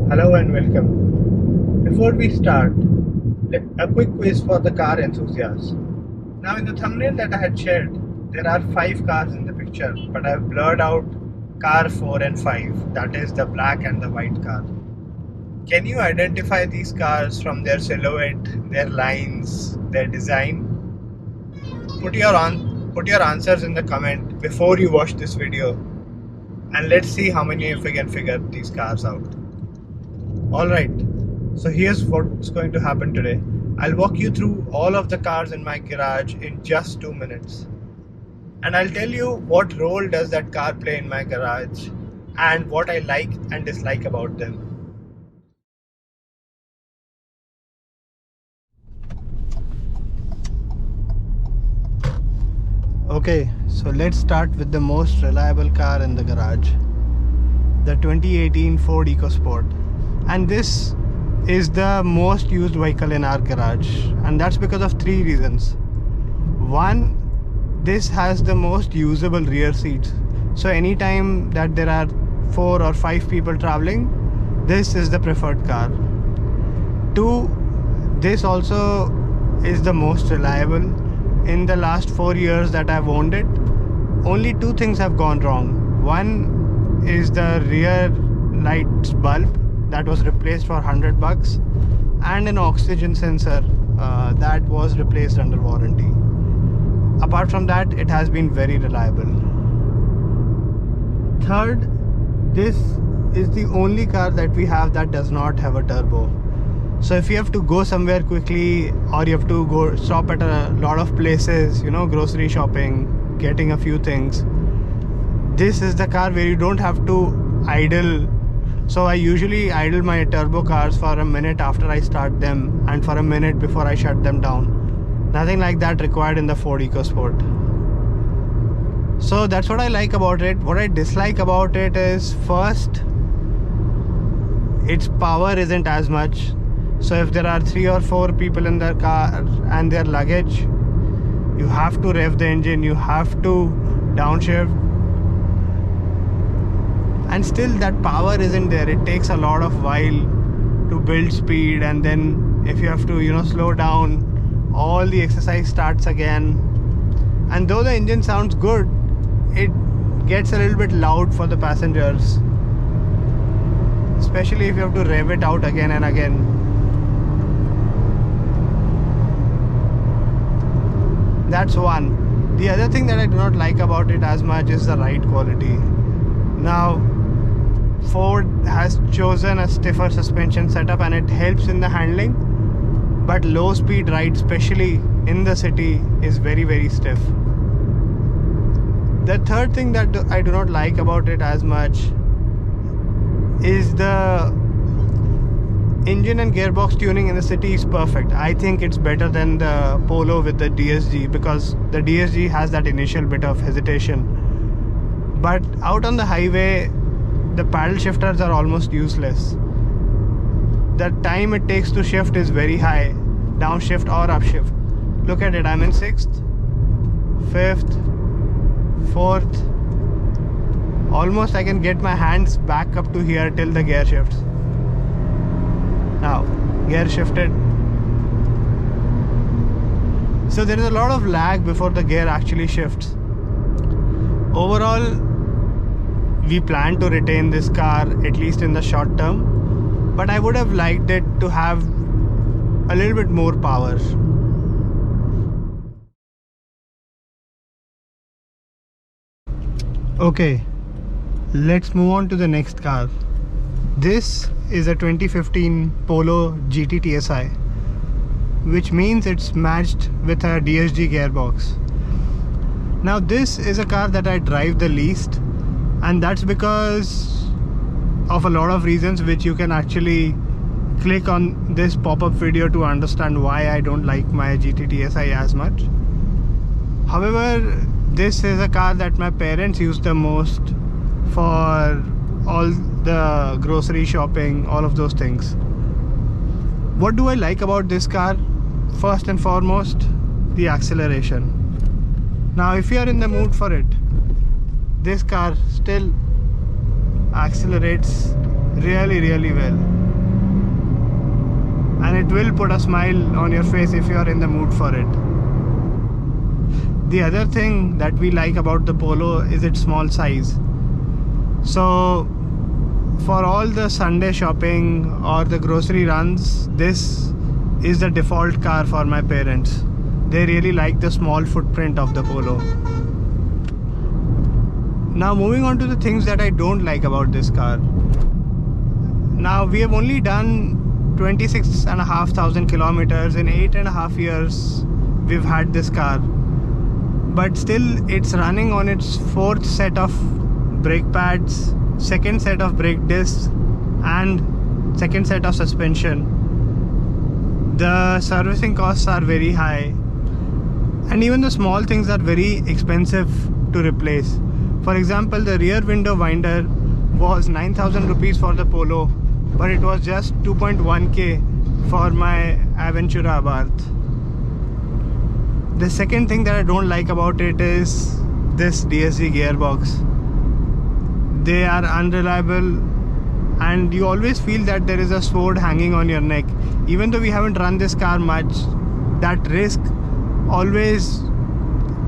Hello and welcome. Before we start, a quick quiz for the car enthusiasts. Now, in the thumbnail that I had shared, there are 5 cars in the picture, but I have blurred out car 4 and 5, that is the black and the white car. Can you identify these cars from their silhouette, their lines, their design? Put your answers in the comment before you watch this video, and let's see how many of you can figure these cars out. Alright, so here's what's going to happen today. I'll walk you through all of the cars in my garage in just 2 minutes. And I'll tell you what role does that car play in my garage and what I like and dislike about them. Okay, so let's start with the most reliable car in the garage. The 2018 Ford EcoSport. And this is the most used vehicle in our garage, and that's because of 3 reasons. One, this has the most usable rear seats, so anytime that there are 4 or 5 people traveling, this is the preferred car. 2, this also is the most reliable. In the last 4 years that I've owned it, only 2 things have gone wrong. One is the rear lights bulb that was replaced for $100, and an oxygen sensor that was replaced under warranty. Apart from that, it has been very reliable. Third, this is the only car that we have that does not have a turbo. So if you have to go somewhere quickly, or you have to go stop at a lot of places, grocery shopping, getting a few things, this is the car where you don't have to idle. So I usually idle my turbo cars for a minute after I start them, and for a minute before I shut them down. Nothing like that required in the Ford EcoSport. So that's what I like about it. What I dislike about it is, first, its power isn't as much. So if there are 3 or 4 people in the car and their luggage, you have to rev the engine, you have to downshift, and still that power isn't there. It takes a lot of while to build speed, and then if you have to slow down, all the exercise starts again. And though the engine sounds good, it gets a little bit loud for the passengers, especially if you have to rev it out again and again. That's one. The other thing that I do not like about it as much is the ride quality. Now, Ford has chosen a stiffer suspension setup, and it helps in the handling, but low speed ride, especially in the city, is very, very stiff. The third thing that I do not like about it as much is the engine and gearbox tuning in the city is perfect. I think it's better than the Polo with the DSG, because the DSG has that initial bit of hesitation. But out on the highway, the paddle shifters are almost useless. The time it takes to shift is very high, downshift or upshift. Look at it, I'm in 6th, 5th, 4th. Almost I can get my hands back up to here till the gear shifts. Now, gear shifted. So there is a lot of lag before the gear actually shifts. Overall, we plan to retain this car at least in the short term, but I would have liked it to have a little bit more power. Okay, let's move on to the next car. This is a 2015 Polo GT TSI, which means it's matched with a DSG gearbox. Now this is a car that I drive the least, and that's because of a lot of reasons which you can actually click on this pop-up video to understand why I don't like my GT TSI as much. However, this is a car that my parents use the most for all the grocery shopping, all of those things. What do I like about this car? First and foremost, the acceleration. Now if you are in the mood for it, this car still accelerates really well. and it will put a smile on your face if you are in the mood for it. The other thing that we like about the Polo is its small size. So for all the Sunday shopping or the grocery runs, this is the default car for my parents. They really like the small footprint of the Polo. Now moving on to the things that I don't like about this car. Now we have only done 26,500 kilometers in 8.5 years we've had this car. But still it's running on its 4th set of brake pads, 2nd set of brake discs and 2nd set of suspension. The servicing costs are very high, and even the small things are very expensive to replace. For example, the rear window winder was 9,000 rupees for the Polo, but it was just 2.1k for my Avventura Abarth. The second thing that I don't like about it is this DSG gearbox. They are unreliable, and you always feel that there is a sword hanging on your neck. Even though we haven't run this car much, that risk always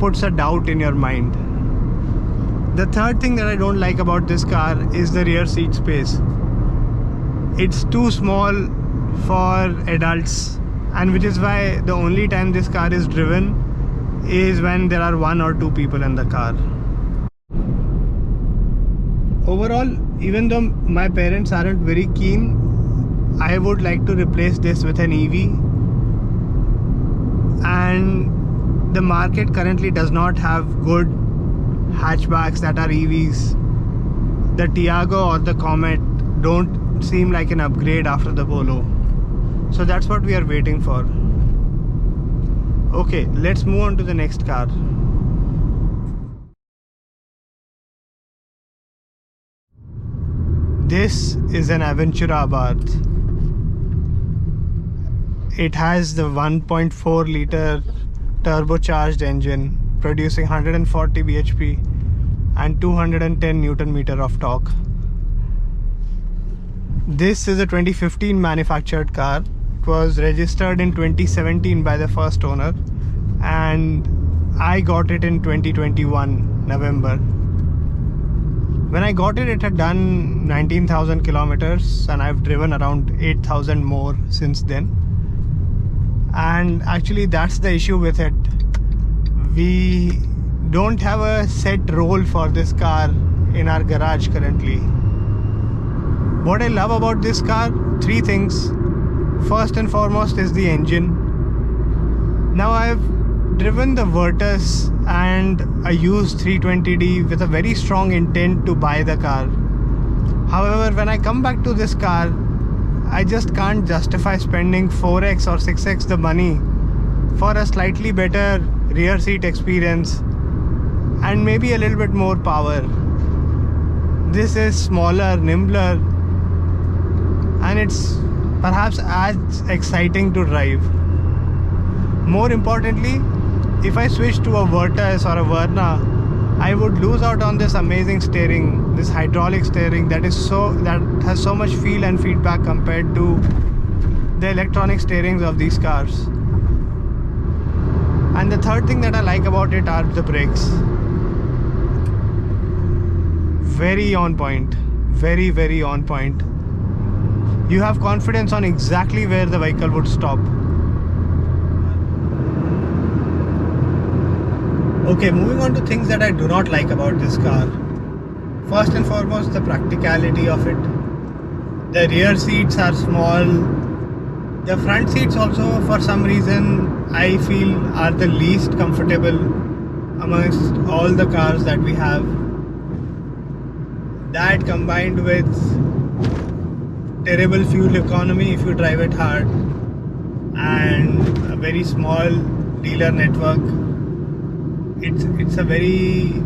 puts a doubt in your mind. The third thing that I don't like about this car is the rear seat space. It's too small for adults, and which is why the only time this car is driven is when there are 1 or 2 people in the car. Overall, even though my parents aren't very keen, I would like to replace this with an EV, and the market currently does not have good hatchbacks that are EVs. The Tiago or the Comet don't seem like an upgrade after the Polo, so that's what we are waiting for. Okay, let's move on to the next car. This is an Avventura Abarth. It has the 1.4 liter turbocharged engine producing 140 bhp and 210 Newton meter of torque. This is a 2015 manufactured car. It was registered in 2017 by the first owner, and I got it in 2021 November. When I got it, it had done 19,000 kilometers, and I've driven around 8,000 more since then. And actually that's the issue with it. We don't have a set role for this car in our garage currently. What I love about this car, 3 things. First and foremost is the engine. Now I've driven the Virtus and a used 320D with a very strong intent to buy the car. However, when I come back to this car, I just can't justify spending 4x or 6x the money for a slightly better rear seat experience and maybe a little bit more power. This is smaller, nimbler, and it's perhaps as exciting to drive. More importantly, if I switch to a Virtus or a Verna, I would lose out on this amazing steering, this hydraulic steering that has so much feel and feedback compared to the electronic steerings of these cars. And the third thing that I like about it are the brakes. Very on point, very, very on point. You have confidence on exactly where the vehicle would stop. Okay, moving on to things that I do not like about this car. First and foremost, the practicality of it. The rear seats are small. The front seats also, for some reason, I feel are the least comfortable amongst all the cars that we have. That combined with terrible fuel economy if you drive it hard, and a very small dealer network, it's a very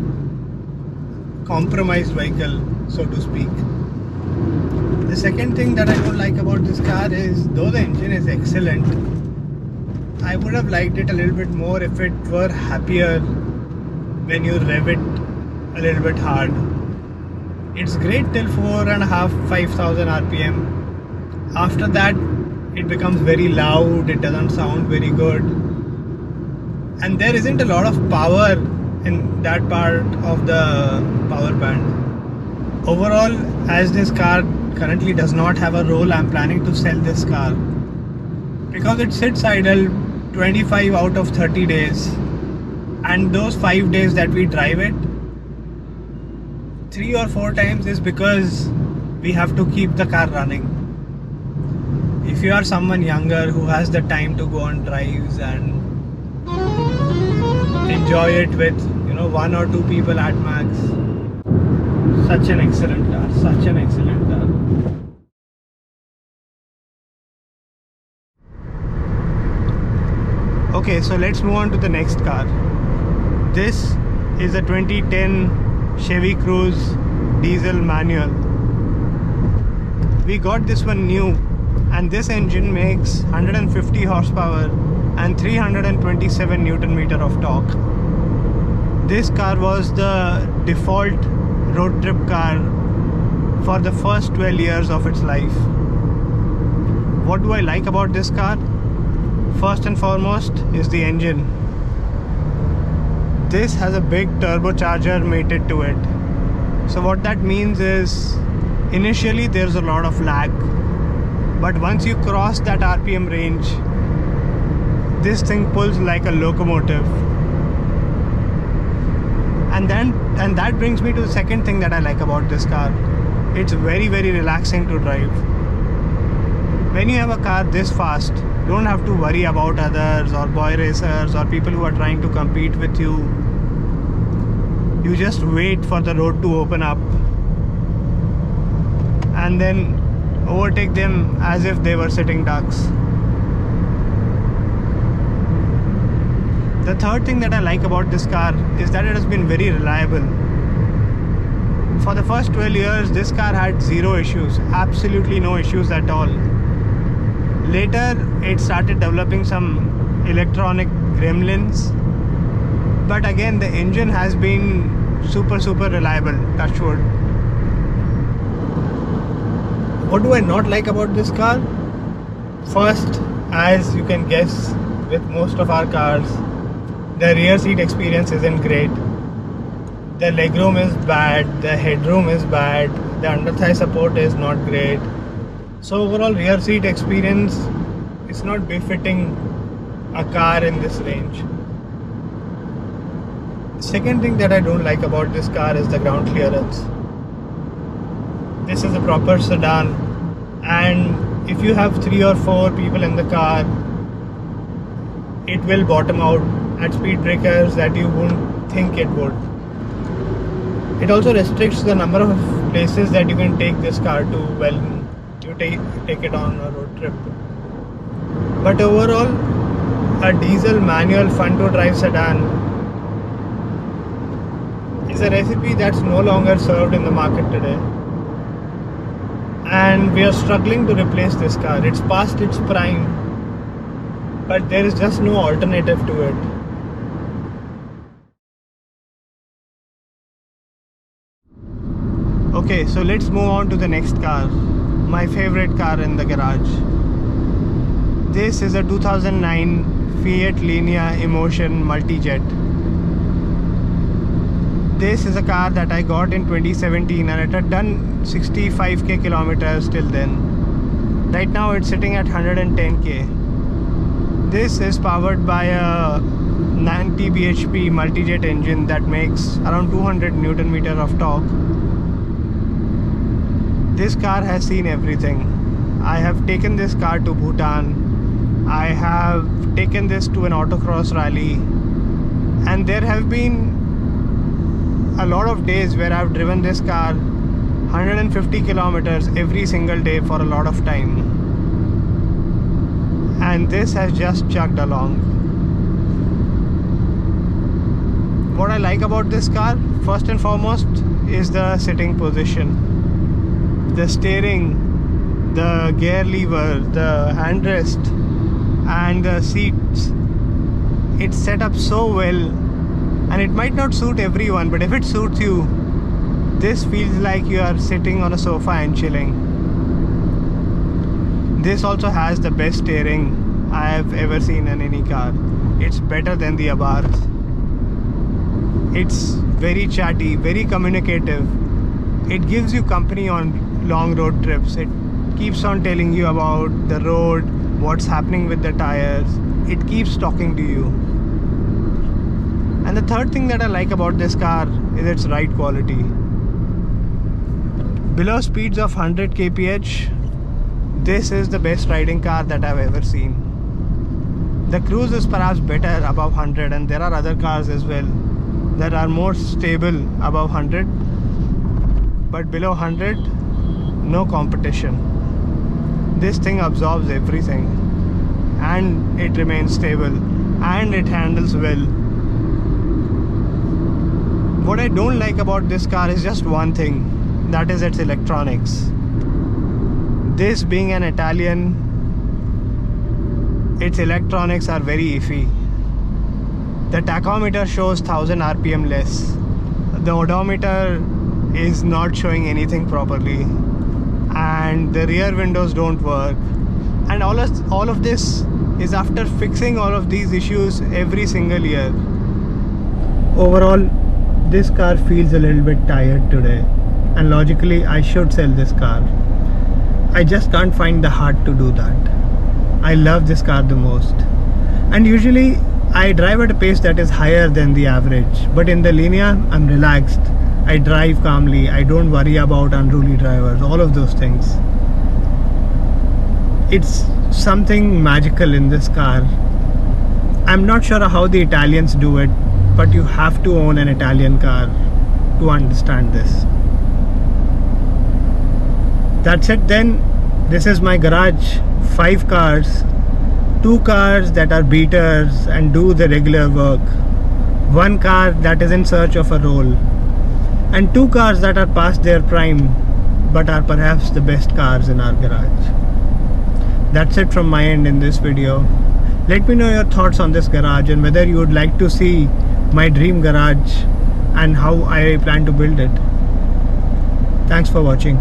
compromised vehicle, so to speak. The second thing that I don't like about this car is, though the engine is excellent, I would have liked it a little bit more if it were happier when you rev it a little bit hard. It's great till 4,500-5,000 RPM. After that, it becomes very loud, it doesn't sound very good, and there isn't a lot of power in that part of the power band. Overall, as this car currently does not have a role, I'm planning to sell this car because it sits idle 25 out of 30 days, and those 5 days that we drive it, 3 or 4 times is because we have to keep the car running. If you are someone younger who has the time to go on drives and enjoy it with, you know, 1 or 2 people at max, such an excellent car, such an excellent car. Okay, so let's move on to the next car. This is a 2010 Chevy Cruze diesel manual. We got this one new, and this engine makes 150 horsepower and 327 Newton meter of torque. This car was the default road trip car for the first 12 years of its life. What do I like about this car? First and foremost is the engine. This has a big turbocharger mated to it. So what that means is, initially there's a lot of lag, but once you cross that RPM range, this thing pulls like a locomotive. And that brings me to the second thing that I like about this car. It's very, very relaxing to drive. When you have a car this fast, you don't have to worry about others or boy racers or people who are trying to compete with you. You just wait for the road to open up and then overtake them as if they were sitting ducks. The third thing that I like about this car is that it has been very reliable. For the first 12 years, this car had zero issues, absolutely no issues at all. Later, it started developing some electronic gremlins, but again, the engine has been super reliable, touch wood. What do I not like about this car? First, as you can guess with most of our cars, the rear seat experience isn't great. The legroom is bad, the headroom is bad, the underthigh support is not great. So overall rear seat experience is not befitting a car in this range. Second thing that I don't like about this car is the ground clearance. This is a proper sedan, and if you have 3 or 4 people in the car, it will bottom out at speed breakers that you wouldn't think it would. It also restricts the number of places that you can take this car to when you take it on a road trip. But overall, a diesel manual fun to drive sedan is a recipe that's no longer served in the market today, and we are struggling to replace this car. It's past its prime, but there is just no alternative to it. Okay, so let's move on to the next car, my favorite car in the garage. This is a 2009 Fiat Linea Emotion Multijet. This is a car that I got in 2017, and it had done 65k kilometers till then. Right now it's sitting at 110k. This is powered by a 90 bhp multijet engine that makes around 200 Newton meter of torque. This car has seen everything. I have taken this car to Bhutan. I have taken this to an autocross rally, and there have been a lot of days where I've driven this car 150 kilometers every single day for a lot of time, and this has just chugged along. What I like about this car, first and foremost, is the sitting position. The steering, the gear lever, the handrest, and the seats. It's set up so well, and it might not suit everyone, but if it suits you, this feels like you are sitting on a sofa and chilling. This also has the best steering I have ever seen in any car. It's better than the Abarth. It's very chatty, very communicative. It gives you company on long road trips. It keeps on telling you about the road, what's happening with the tires. It keeps talking to you. And the third thing that I like about this car is its ride quality. Below speeds of 100 kph, this is the best riding car that I've ever seen. The Cruze is perhaps better above 100, and there are other cars as well that are more stable above 100, but below 100, no competition. This thing absorbs everything, and it remains stable, and it handles well. What I don't like about this car is just one thing, that is its electronics. This being an Italian, its electronics are very iffy. The tachometer shows 1000 RPM less. The odometer is not showing anything properly, and the rear windows don't work. And all of this is after fixing all of these issues every single year. Overall, this car feels a little bit tired today, and logically I should sell this car. I just can't find the heart to do that. I love this car the most, and usually I drive at a pace that is higher than the average, but in the Linea I'm relaxed. I drive calmly, I don't worry about unruly drivers, all of those things. It's something magical in this car. I'm not sure how the Italians do it, but you have to own an Italian car to understand this. That's it then. This is my garage. 5 cars. 2 cars that are beaters and do the regular work. 1 car that is in search of a role. And 2 cars that are past their prime but are perhaps the best cars in our garage. That's it from my end in this video. Let me know your thoughts on this garage and whether you would like to see my dream garage and how I plan to build it. Thanks for watching.